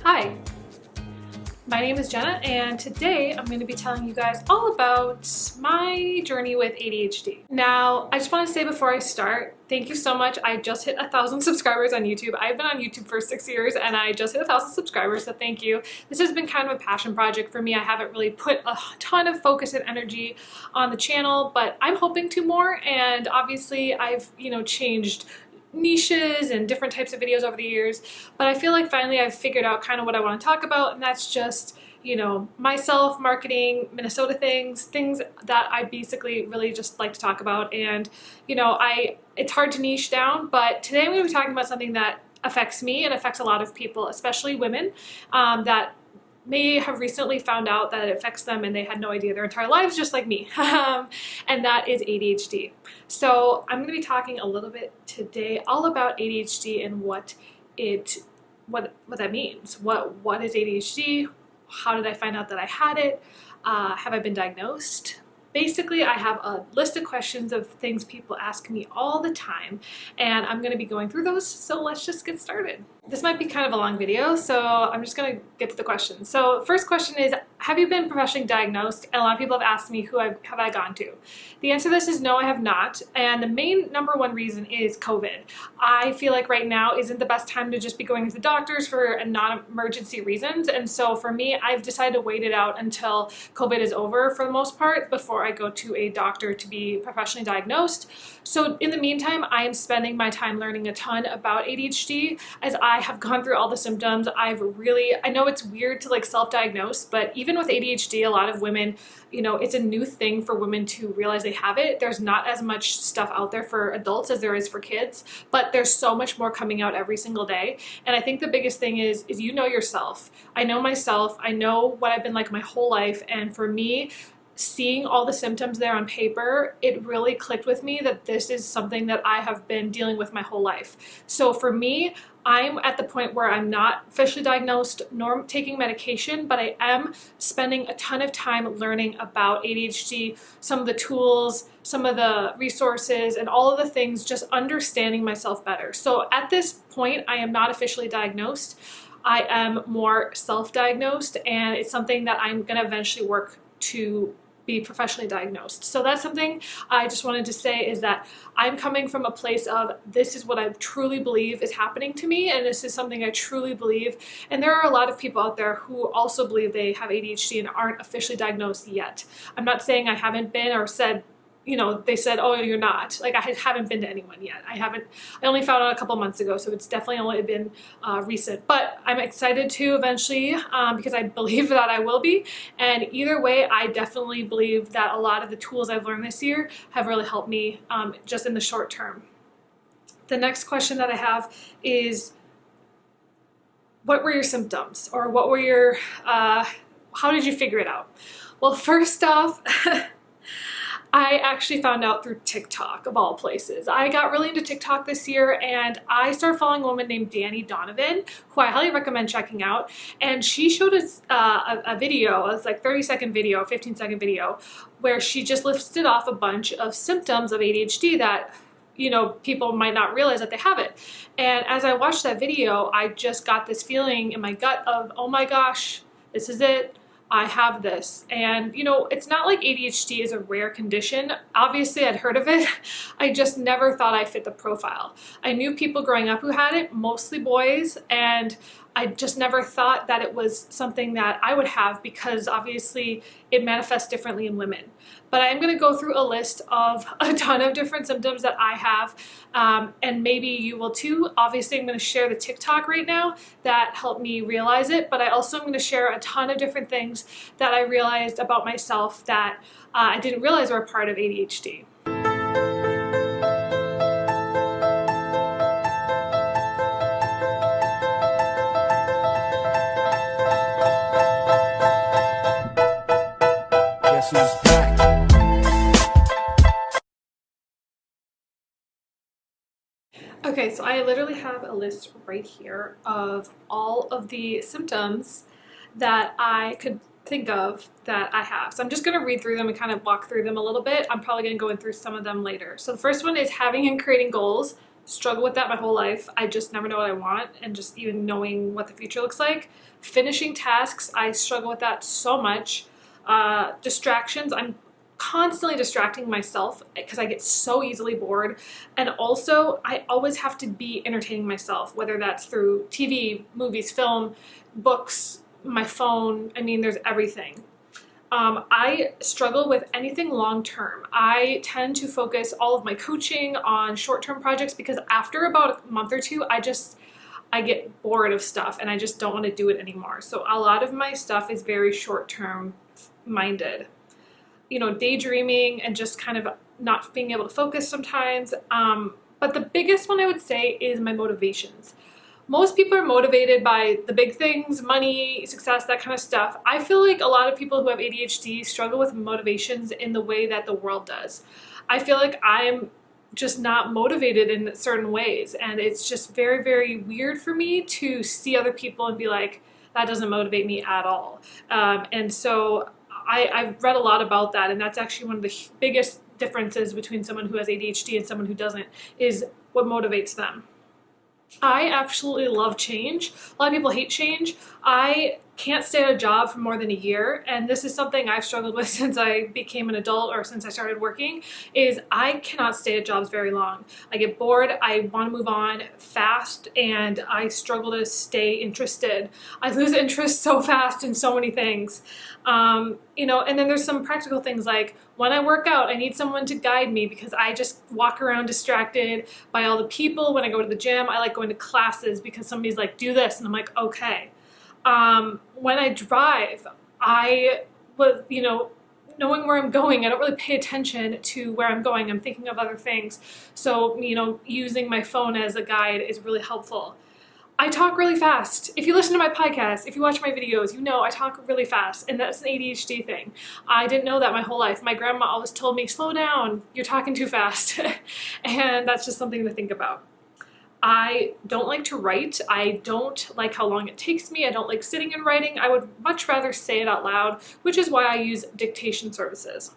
Hi, my name is Jenna, and today I'm going to be telling you guys all about my journey with ADHD. Now, I just want to say before I start, thank you so much. I just hit 1,000 subscribers on YouTube. I've been on YouTube for 6 years and I just hit 1,000 subscribers, so thank you. This has been kind of a passion project for me. I haven't really put a ton of focus and energy on the channel, but I'm hoping to more, and obviously I've, changed niches and different types of videos over the years, but I feel like finally I've figured out kind of what I want to talk about, and that's just myself, marketing, Minnesota things that I basically really just like to talk about. And it's hard to niche down, but today I'm going to be talking about something that affects me and affects a lot of people, especially women, that may have recently found out that it affects them and they had no idea their entire lives, just like me. And that is ADHD. So I'm going to be talking a little bit today all about ADHD and what that means. What is ADHD? How did I find out that I had it? Have I been diagnosed? Basically, I have a list of questions of things people ask me all the time, and I'm going to be going through those, so let's just get started. This might be kind of a long video, so I'm just going to get to the questions. So first question is, have you been professionally diagnosed? And a lot of people have asked me, have I gone to? The answer to this is no, I have not. And the main number one reason is COVID. I feel like right now isn't the best time to just be going to the doctors for non-emergency reasons. And so for me, I've decided to wait it out until COVID is over for the most part before I go to a doctor to be professionally diagnosed. So in the meantime, I am spending my time learning a ton about ADHD as I have gone through all the symptoms. I know it's weird to self-diagnose, but even with ADHD, a lot of women, it's a new thing for women to realize they have it. There's not as much stuff out there for adults as there is for kids, but there's so much more coming out every single day. And I think the biggest thing is you know yourself. I know myself. I know what I've been like my whole life. And for me, seeing all the symptoms there on paper, it really clicked with me that this is something that I have been dealing with my whole life. So for me, I'm at the point where I'm not officially diagnosed nor taking medication, but I am spending a ton of time learning about ADHD, some of the tools, some of the resources, and all of the things, just understanding myself better. So at this point, I am not officially diagnosed. I am more self-diagnosed, and it's something that I'm going to eventually work to be professionally diagnosed. So that's something I just wanted to say, is that I'm coming from a place of this is what I truly believe is happening to me, and this is something I truly believe. And there are a lot of people out there who also believe they have ADHD and aren't officially diagnosed yet. I'm not saying I haven't been or said, they said, oh, you're not. I haven't been to anyone yet. I only found out a couple months ago, so it's definitely only been recent. But I'm excited to eventually, because I believe that I will be. And either way, I definitely believe that a lot of the tools I've learned this year have really helped me just in the short term. The next question that I have is, what were your symptoms? Or what were your, how did you figure it out? Well, first off, I actually found out through TikTok, of all places. I got really into TikTok this year, and I started following a woman named Danny Donovan, who I highly recommend checking out. And she showed us a video, it was 30-second video, 15-second video, where she just listed off a bunch of symptoms of ADHD that people might not realize that they have it. And as I watched that video, I just got this feeling in my gut of, oh my gosh, this is it. I have this. And it's not like ADHD is a rare condition. Obviously I'd heard of it. I just never thought I fit the profile. I knew people growing up who had it, mostly boys, and I just never thought that it was something that I would have, because obviously it manifests differently in women. But I am going to go through a list of a ton of different symptoms that I have, and maybe you will too. Obviously, I'm going to share the TikTok right now that helped me realize it, but I also am going to share a ton of different things that I realized about myself that I didn't realize were a part of ADHD. Guess who's back? Okay, so I literally have a list right here of all of the symptoms that I could think of that I have. So I'm just going to read through them and kind of walk through them a little bit. I'm probably going to go in through some of them later. So the first one is having and creating goals. struggle with that my whole life. I just never know what I want, and just even knowing what the future looks like. Finishing tasks, I struggle with that so much. Distractions, I'm constantly distracting myself because I get so easily bored. And also, I always have to be entertaining myself, whether that's through TV, movies, film, books, my phone. I mean, there's everything. I struggle with anything long-term. I tend to focus all of my coaching on short-term projects because after about a month or two, I get bored of stuff and I just don't want to do it anymore. So a lot of my stuff is very short-term minded. You know, daydreaming and just kind of not being able to focus sometimes. But the biggest one I would say is my motivations. Most people are motivated by the big things, money, success, that kind of stuff. I feel like a lot of people who have ADHD struggle with motivations in the way that the world does. I feel like I'm just not motivated in certain ways, and it's just very, very weird for me to see other people and be like, that doesn't motivate me at all. And so I've read a lot about that, and that's actually one of the biggest differences between someone who has ADHD and someone who doesn't, is what motivates them. I absolutely love change. A lot of people hate change. I can't stay at a job for more than a year, and this is something I've struggled with since I became an adult, or since I started working, is I cannot stay at jobs very long. I get bored, I want to move on fast, and I struggle to stay interested. I lose interest so fast in so many things. You know, and then there's some practical things like when I work out, I need someone to guide me because I just walk around distracted by all the people. When I go to the gym, I like going to classes because somebody's like, do this, and I'm like, okay. When I drive, you know, knowing where I'm going, I don't really pay attention to where I'm going. I'm thinking of other things. So, you know, using my phone as a guide is really helpful. I talk really fast. If you listen to my podcast, if you watch my videos, you know I talk really fast, and that's an ADHD thing. I didn't know that my whole life. My grandma always told me, slow down, you're talking too fast. And that's just something to think about. I don't like to write. I don't like how long it takes me. I don't like sitting and writing. I would much rather say it out loud, which is why I use dictation services.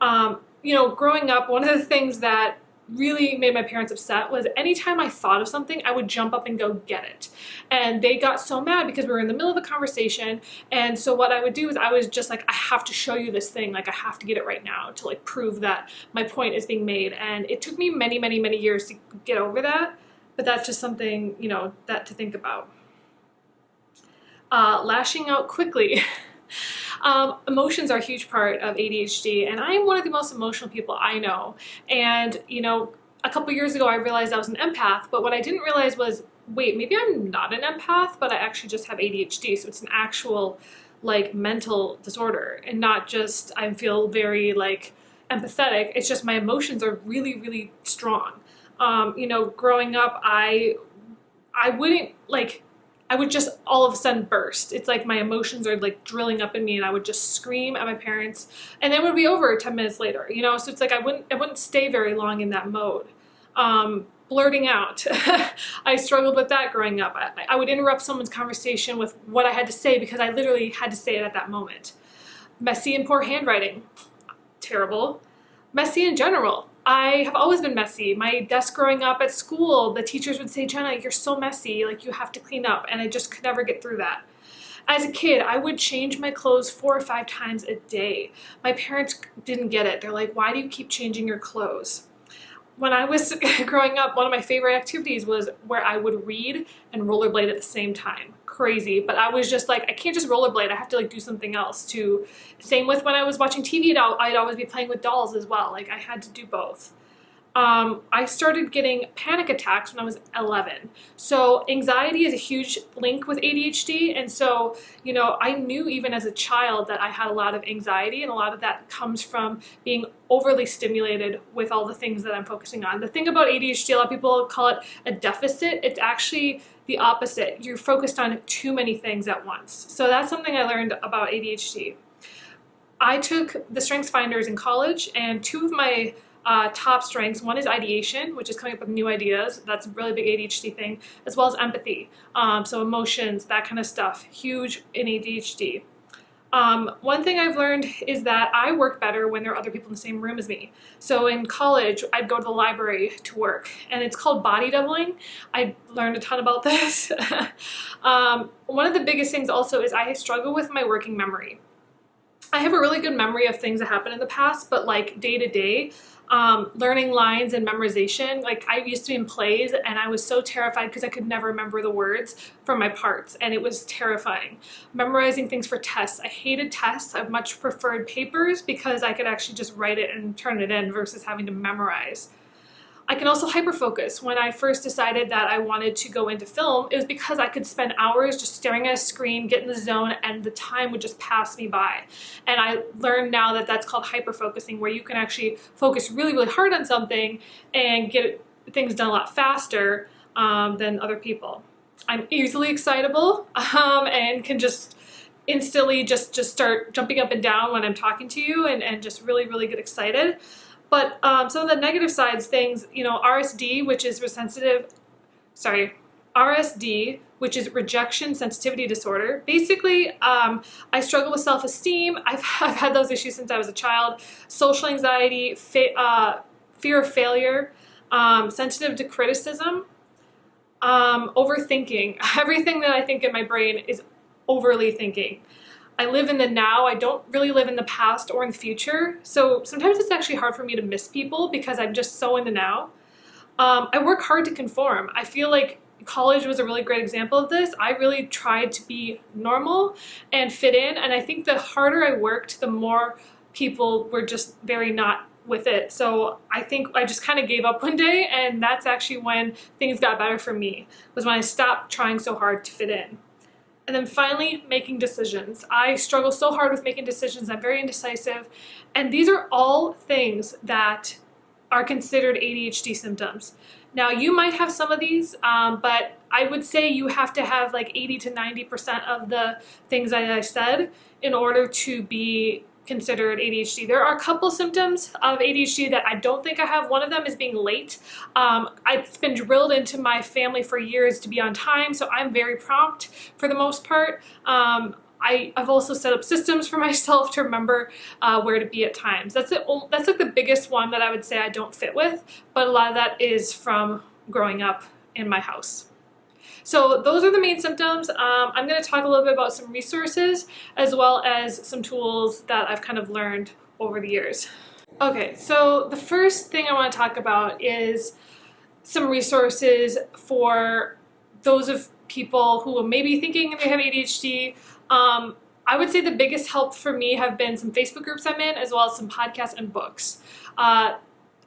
You know, growing up, one of the things that really made my parents upset was anytime I thought of something, I would jump up and go get it. And they got so mad because we were in the middle of a conversation. And so what I would do is I was just like, I have to show you this thing. Like, I have to get it right now to like prove that my point is being made. And it took me many, many, many years to get over that. But that's just something, you know, that to think about. Lashing out quickly. Emotions are a huge part of ADHD, and I am one of the most emotional people I know. And, you know, a couple years ago I realized I was an empath, but what I didn't realize was, wait, maybe I'm not an empath, but I actually just have ADHD. So it's an actual like mental disorder, and not just I feel very like empathetic. It's just my emotions are really, really strong. You know, growing up, I wouldn't like, I would just all of a sudden burst. It's like my emotions are like drilling up in me, and I would just scream at my parents, and then it would be over 10 minutes later, you know? So it's like I wouldn't stay very long in that mode. Blurting out. I struggled with that growing up. I would interrupt someone's conversation with what I had to say because I literally had to say it at that moment. Messy and poor handwriting. Terrible. Messy in general. I have always been messy. My desk growing up at school, the teachers would say, Jenna, you're so messy, like you have to clean up, and I just could never get through that. As a kid, I would change my clothes 4 or 5 times a day. My parents didn't get it. They're like, why do you keep changing your clothes? When I was growing up, one of my favorite activities was where I would read and rollerblade at the same time. Crazy, but I was just like, I can't just rollerblade. I have to like do something else too. Same with when I was watching TV, I'd always be playing with dolls as well. Like I had to do both. I started getting panic attacks when I was 11. So anxiety is a huge link with ADHD. And so, you know, I knew even as a child that I had a lot of anxiety, and a lot of that comes from being overly stimulated with all the things that I'm focusing on. The thing about ADHD, a lot of people call it a deficit. It's actually the opposite. You're focused on too many things at once. So that's something I learned about ADHD. I took the Strengths Finders in college, and 2 of my top strengths, one is ideation, which is coming up with new ideas. That's a really big ADHD thing, as well as empathy. So emotions, that kind of stuff, huge in ADHD. One thing I've learned is that I work better when there are other people in the same room as me. So in college, I'd go to the library to work, and it's called body doubling. I learned a ton about this. One of the biggest things also is I struggle with my working memory. I have a really good memory of things that happened in the past, but like day to day, learning lines and memorization, like I used to be in plays and I was so terrified because I could never remember the words from my parts, and it was terrifying. Memorizing things for tests. I hated tests. I much preferred papers because I could actually just write it and turn it in versus having to memorize. I can also hyperfocus. When I first decided that I wanted to go into film, it was because I could spend hours just staring at a screen, get in the zone, and the time would just pass me by. And I learned now that that's called hyperfocusing, where you can actually focus really, really hard on something and get things done a lot faster than other people. I'm easily excitable and can just instantly just start jumping up and down when I'm talking to you and just really, really get excited. But some of the negative sides, things, you know, RSD, which is rejection sensitivity disorder. Basically, I struggle with self-esteem. I've had those issues since I was a child. Social anxiety, fear of failure, sensitive to criticism, overthinking. Everything that I think in my brain is overly thinking. I live in the now. I don't really live in the past or in the future. So sometimes it's actually hard for me to miss people because I'm just so in the now. I work hard to conform. I feel like college was a really great example of this. I really tried to be normal and fit in. And I think the harder I worked, the more people were just very not with it. So I think I just kind of gave up one day, and that's actually when things got better for me, was when I stopped trying so hard to fit in. And then finally, making decisions. I struggle so hard with making decisions. I'm very indecisive. And these are all things that are considered ADHD symptoms. Now, you might have some of these, but I would say you have to have like 80 to 90% of the things that I said in order to be considered ADHD. There are a couple symptoms of ADHD that I don't think I have. One of them is being late. It's been drilled into my family for years to be on time, so I'm very prompt for the most part. I've also set up systems for myself to remember where to be at times. That's like the biggest one that I would say I don't fit with, but a lot of that is from growing up in my house. So those are the main symptoms. I'm going to talk a little bit about some resources as well as some tools that I've kind of learned over the years. Okay, so the first thing I want to talk about is some resources for those of people who may be thinking they have ADHD. I would say the biggest help for me have been some Facebook groups I'm in, as well as some podcasts and books.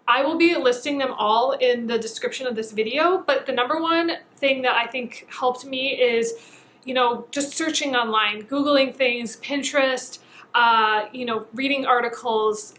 I will be listing them all in the description of this video, but the number one thing that I think helped me is, you know, just searching online, Googling things, Pinterest, reading articles,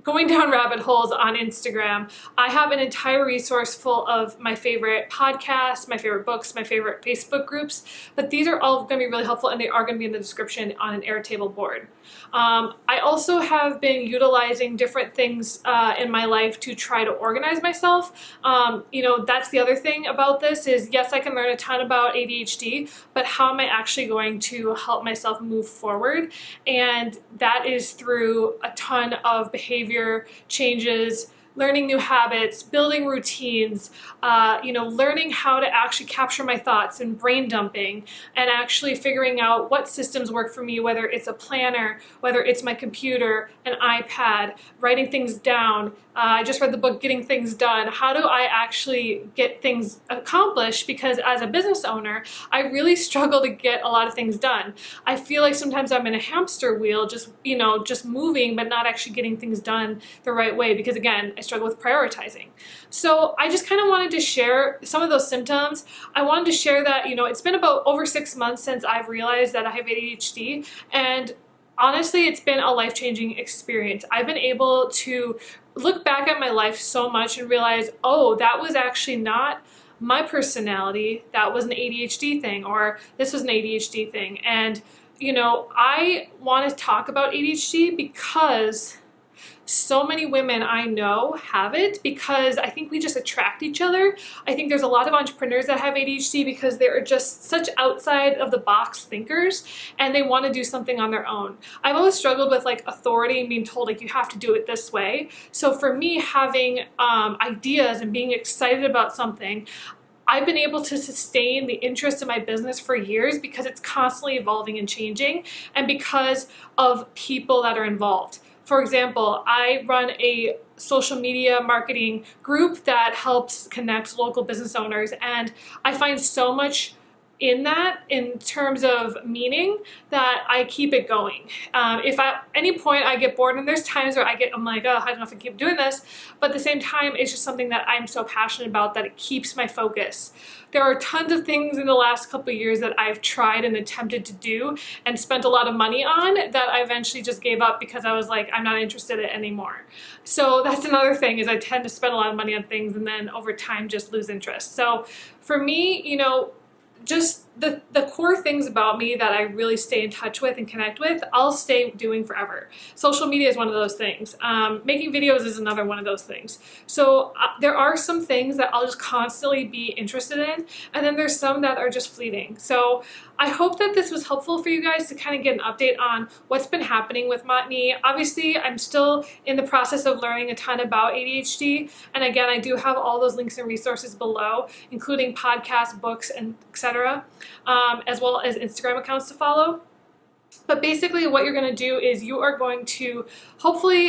going down rabbit holes on Instagram. I have an entire resource full of my favorite podcasts, my favorite books, my favorite Facebook groups, but these are all going to be really helpful, and they are going to be in the description on an Airtable board. I also have been utilizing different things in my life to try to organize myself. That's the other thing about this is, yes, I can learn a ton about ADHD, but how am I actually going to help myself move forward? And that is through a ton of behavior changes, learning new habits, building routines, learning how to actually capture my thoughts and brain dumping, and actually figuring out what systems work for me, whether it's a planner, whether it's my computer, an iPad, writing things down. I just read the book, Getting Things Done. How do I actually get things accomplished? Because as a business owner, I really struggle to get a lot of things done. I feel like sometimes I'm in a hamster wheel, just moving, but not actually getting things done the right way, because again, I struggle with prioritizing. So I just kind of wanted to share some of those symptoms. I wanted to share that, it's been about over 6 months since I've realized that I have ADHD, and honestly, it's been a life-changing experience. I've been able to look back at my life so much and realize, oh, that was actually not my personality. That was an ADHD thing, or this was an ADHD thing. And, I want to talk about ADHD because so many women I know have it because I think we just attract each other. I think there's a lot of entrepreneurs that have ADHD because they're just such outside of the box thinkers and they want to do something on their own. I've always struggled with like authority and being told like you have to do it this way. So for me, having ideas and being excited about something, I've been able to sustain the interest in my business for years because it's constantly evolving and changing and because of people that are involved. For example, I run a social media marketing group that helps connect local business owners, and I find so much in that in terms of meaning that I keep it going. If at any point I get bored, and there's times where I'm like, oh, I don't know if I keep doing this, but at the same time, it's just something that I'm so passionate about that it keeps my focus. There are tons of things in the last couple of years that I've tried and attempted to do and spent a lot of money on that I eventually just gave up because I was like, I'm not interested in it anymore. So that's another thing, is I tend to spend a lot of money on things and then over time just lose interest. So for me, you know, just the core things about me that I really stay in touch with and connect with, I'll stay doing forever. Social media is one of those things. Making videos is another one of those things. So there are some things that I'll just constantly be interested in, and then there's some that are just fleeting. So I hope that this was helpful for you guys to kind of get an update on what's been happening with me. Obviously, I'm still in the process of learning a ton about ADHD. And again, I do have all those links and resources below, including podcasts, books, and etc., as well as Instagram accounts to follow. But basically what you're going to do is you are going to hopefully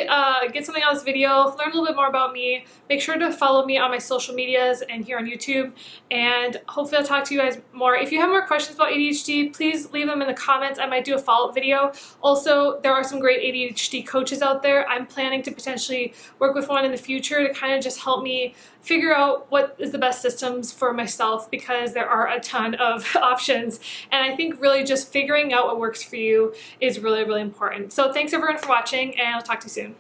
get something out of this video, learn a little bit more about me, make sure to follow me on my social medias and here on YouTube, and hopefully I'll talk to you guys more. If you have more questions about ADHD, please leave them in the comments. I might do a follow-up video. Also, there are some great ADHD coaches out there. I'm planning to potentially work with one in the future to kind of just help me figure out what is the best systems for myself, because there are a ton of options. And I think really just figuring out what works for you is really, really important. So thanks everyone for watching, and I'll talk to you soon.